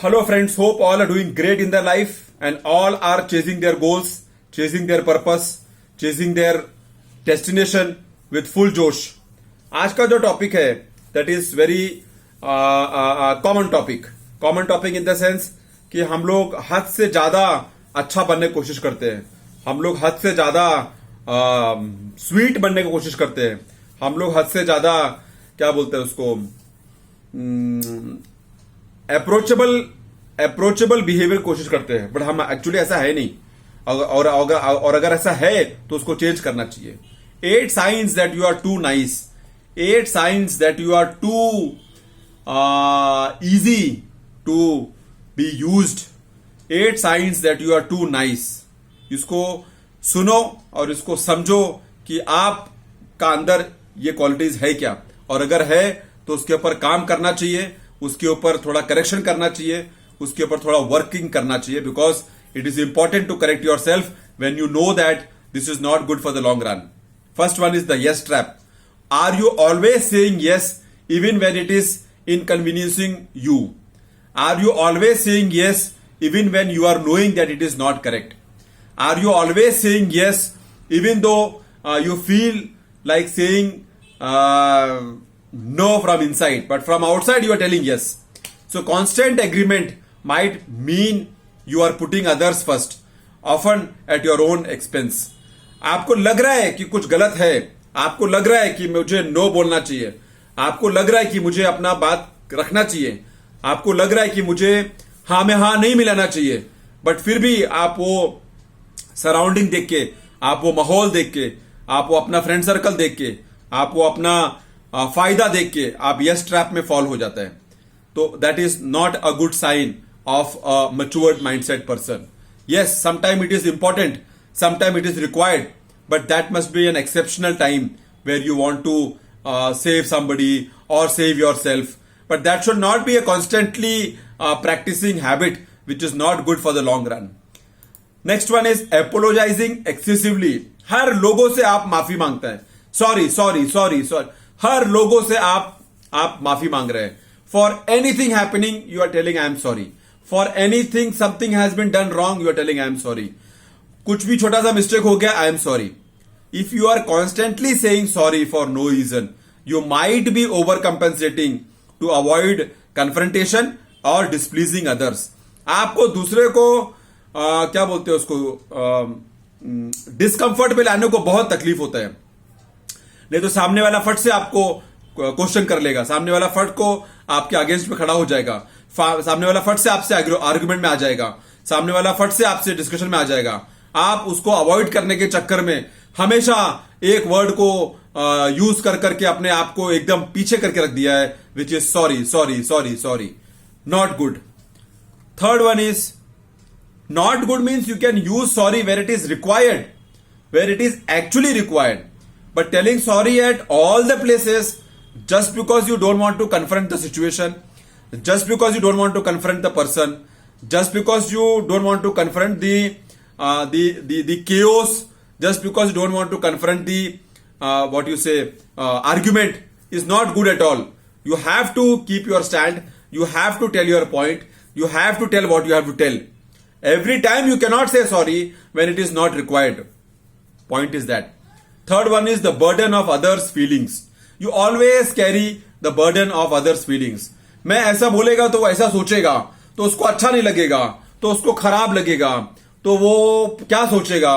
Hello friends, hope all are doing great in their life and all are chasing their goals, chasing their purpose, chasing their destination with full जोश. आज का जो topic है that is very common topic in the sense कि हम लोग हद से ज्यादा अच्छा बनने की कोशिश करते हैं. हम लोग हद से ज्यादा स्वीट बनने की कोशिश करते हैं. हम लोग हद से ज्यादा क्या बोलते हैं उसको अप्रोचेबल बिहेवियर कोशिश करते हैं. बट हम एक्चुअली ऐसा है नहीं. और अगर ऐसा है तो उसको चेंज करना चाहिए. 8 signs that you are too nice. 8 signs that you are too easy to be used. 8 signs that you are too nice. इसको सुनो और इसको समझो कि आपका अंदर ये क्वालिटीज है क्या, और अगर है तो उसके ऊपर काम करना चाहिए, उसके ऊपर थोड़ा करेक्शन करना चाहिए, उसके ऊपर थोड़ा वर्किंग करना चाहिए. Because it is important to correct yourself when you know that this is not good for the long run. First one is the yes trap. Are you always saying yes even when it is inconveniencing you? Are you always saying yes even when you are knowing that it is not correct? Are you always saying yes even though you feel like saying no from inside, but from outside you are telling yes? So constant agreement might mean you are putting others first, often at your own expense. आपको लग रहा है कि कुछ गलत है, आपको लग रहा है कि मुझे नो बोलना चाहिए, आपको लग रहा है कि मुझे अपना बात रखना चाहिए, आपको लग रहा है कि मुझे हाँ में हाँ नहीं मिलाना चाहिए, बट फिर भी आप वो सराउंडिंग देख के, आप वो माहौल देख के, आप वो अपना फ्रेंड सर्कल देख के, आप वो अपना फायदा देख के आप यस ट्रैप में फॉल हो जाता है. तो that is not a good sign of a matured mindset person. Yes, sometime it is important, sometimes it is required, but that must be an exceptional time where you want to save somebody or save yourself. But that should not be a constantly practicing habit, which is not good for the long run. Next one is apologizing excessively. हर लोगों से आप माफी मांगते हैं. Sorry. हर लोगों से आप माफी मांग रहे हैं. For anything happening, you are telling I am sorry. For anything, something has been done wrong, you are telling I am sorry. कुछ भी छोटा सा मिस्टेक हो गया, I am sorry. If you are constantly saying sorry for no reason, you might be overcompensating to avoid confrontation और displeasing others. आपको दूसरे को क्या बोलते हैं उसको डिस्कंफर्ट में लाने को बहुत तकलीफ होता है. नहीं तो सामने वाला फट से आपको क्वेश्चन कर लेगा, सामने वाला फट को आपके अगेंस्ट में खड़ा हो जाएगा, सामने वाला फट से आपसे आर्ग्यूमेंट में आ जाएगा, सामने वाला फट से आपसे डिस्कशन में आ जाएगा. आप उसको अवॉइड करने के चक्कर में हमेशा एक वर्ड को यूज कर करके अपने आप को एकदम पीछे करके रख दिया है, which is sorry. Not good. Third one is not good means you can use sorry where it is required, where it is actually required, but telling sorry at all the places just because you don't want to confront the situation, just because you don't want to confront the person, just because you don't want to confront the chaos, just because you don't want to confront the argument is not good at all. You have to keep your stand, you have to tell your point, you have to tell what you have to tell. Every time you cannot say sorry when it is not required. Point is that. Third one is the burden of others' feelings. You always carry the burden of others' feelings. मैं ऐसा बोलेगा तो वो ऐसा सोचेगा, तो उसको अच्छा नहीं लगेगा, तो उसको खराब लगेगा, तो वो क्या सोचेगा.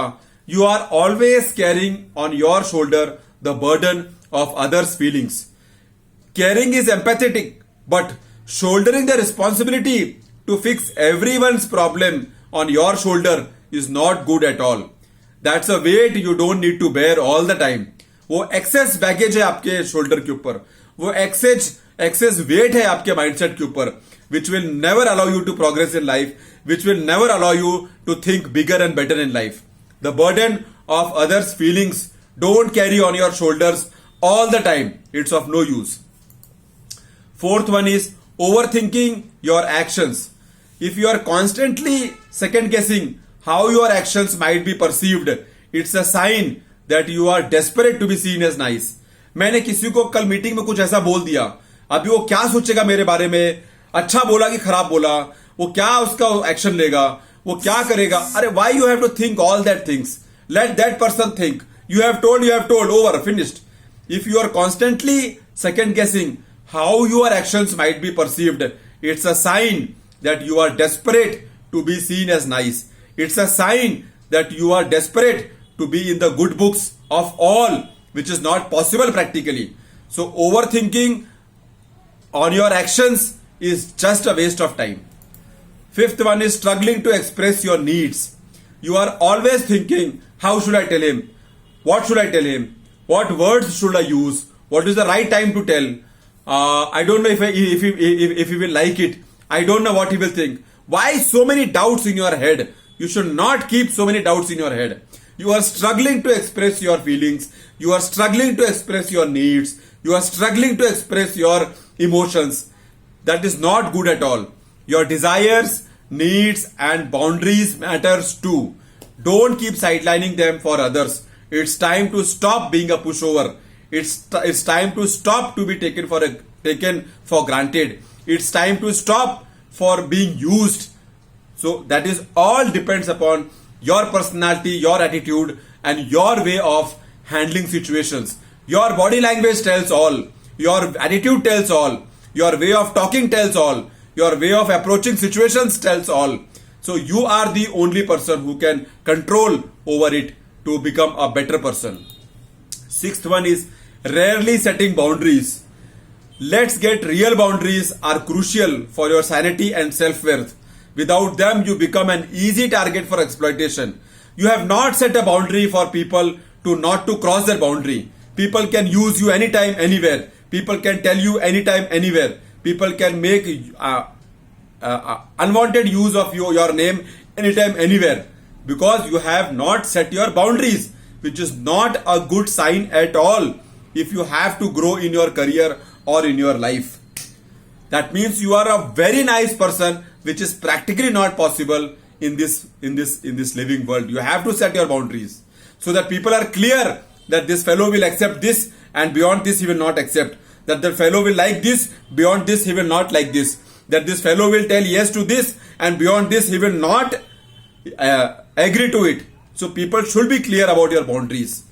You are always carrying on your shoulder the burden of others' feelings. Caring is empathetic, but shouldering the responsibility to fix everyone's problem on your shoulder is not good at all. That's a weight you don't need to bear all the time. वो access baggage है आपके shoulder के ऊपर, वो access wait है आपके mindset के ऊपर, which will never allow you to progress in life, which will never allow you to think bigger and better in life. The burden of others feelings don't carry on your shoulders all the time. It's of no use. Fourth one is over thinking your actions. If you are constantly second guessing how your actions might be perceived, it's a sign that you are desperate to be seen as nice. मैंने किसी को कल meeting में कुछ ऐसा बोल दिया, अभी वो क्या सोचेगा मेरे बारे में, अच्छा बोला कि खराब बोला, वो क्या उसका एक्शन लेगा, वो क्या करेगा. अरे why you have to think all that things. Let that person think. You have told, over, finished. If you are constantly second guessing how your actions might be perceived, it's a sign that you are desperate to be seen as nice. It's a sign that you are desperate to be in the good books of all, which is not possible practically. So overthinking on your actions is just a waste of time. Fifth one is struggling to express your needs. You are always thinking, how should I tell him? What should I tell him? What words should I use? What is the right time to tell? I don't know if he will like it. I don't know what he will think. Why so many doubts in your head? You should not keep so many doubts in your head. You are struggling to express your feelings. You are struggling to express your needs. You are struggling to express your emotions. That is not good at all. Your desires, needs and boundaries matters too. Don't keep sidelining them for others. It's time to stop being a pushover. It's time to stop to be taken for granted. It's time to stop for being used. So that is all depends upon your personality, your attitude and your way of handling situations. Your body language tells all. Your attitude tells all. Your way of talking tells all. Your way of approaching situations tells all. So you are the only person who can control over it to become a better person. Sixth one is rarely setting boundaries. Let's get real. Boundaries are crucial for your sanity and self-worth. Without them, you become an easy target for exploitation. You have not set a boundary for people to not to cross their boundary. People can use you anytime, anywhere. People can tell you anytime, anywhere. People can make unwanted use of your name anytime, anywhere. Because you have not set your boundaries, which is not a good sign at all if you have to grow in your career or in your life. That means you are a very nice person, which is practically not possible in this living world. You have to set your boundaries so that people are clear that this fellow will accept this and beyond this he will not accept. That the fellow will like this, beyond this he will not like this. That this fellow will tell yes to this and beyond this he will not agree to it. So people should be clear about your boundaries.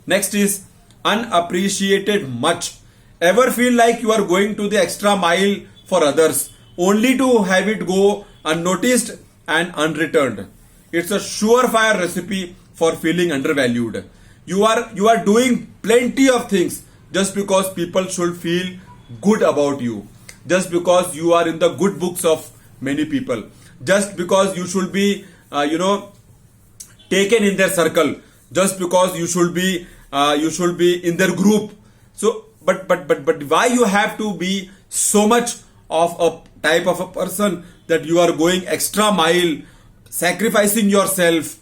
Next is unappreciated much. Ever feel like you are going to the extra mile for others only to have it go unnoticed and unreturned? It's a surefire recipe for feeling undervalued. You are doing plenty of things just because people should feel good about you. Just because you are in the good books of many people. Just because you should be taken in their circle, just because you should be in their group. So but why you have to be so much of a type of a person that you are going extra mile, sacrificing yourself,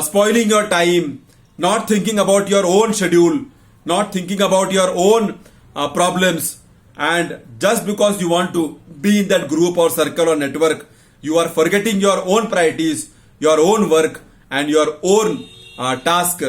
spoiling your time, not thinking about your own schedule, not thinking about your own problems, and just because you want to be in that group or circle or network, you are forgetting your own priorities, your own work and your own task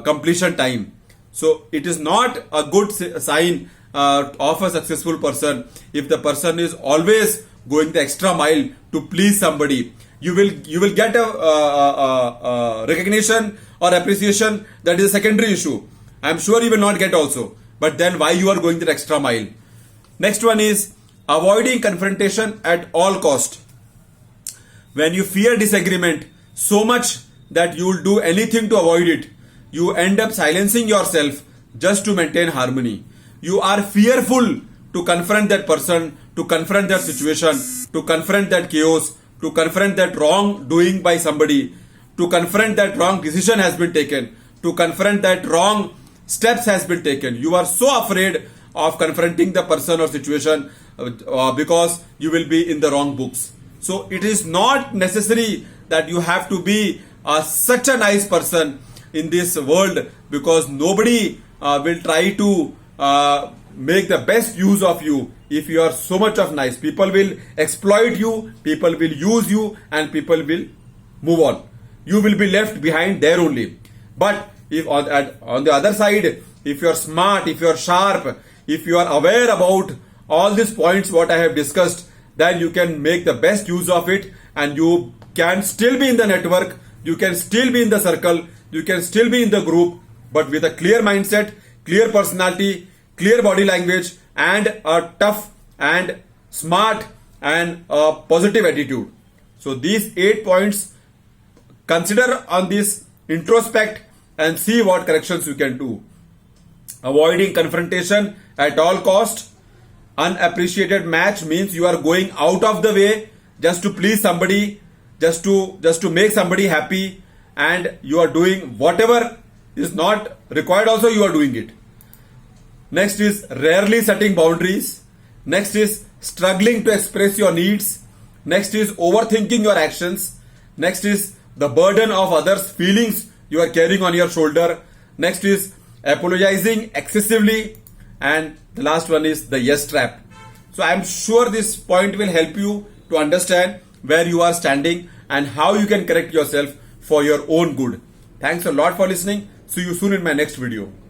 completion time. So it is not a good sign of a successful person if the person is always going the extra mile to please somebody. You will get a recognition or appreciation. That is a secondary issue. I am sure you will not get also. But then why you are going the extra mile? Next one is avoiding confrontation at all cost. When you fear disagreement so much that you will do anything to avoid it, you end up silencing yourself just to maintain harmony. You are fearful to confront that person, to confront that situation, to confront that chaos, to confront that wrong doing by somebody, to confront that wrong decision has been taken, to confront that wrong steps has been taken. You are so afraid of confronting the person or situation because you will be in the wrong books. So it is not necessary that you have to be such a nice person in this world, because nobody will try to make the best use of you if you are so much of nice. People will exploit you, people will use you, and people will move on. You will be left behind there only. But if on the other side, if you are smart, if you are sharp, if you are aware about all these points what I have discussed, then you can make the best use of it, and you can still be in the network, you can still be in the circle, you can still be in the group, but with a clear mindset, clear personality, clear body language, and a tough and smart and a positive attitude. So these 8 points, consider on this, introspect and see what corrections you can do. Avoiding confrontation at all cost. Unappreciated match means you are going out of the way just to please somebody, just to make somebody happy, and you are doing whatever is not required also, you are doing it. Next is rarely setting boundaries. Next is struggling to express your needs. Next is overthinking your actions. Next is the burden of others' feelings you are carrying on your shoulder. Next is apologizing excessively. And the last one is the yes trap. So I am sure this point will help you to understand where you are standing and how you can correct yourself for your own good. Thanks a lot for listening. See you soon in my next video.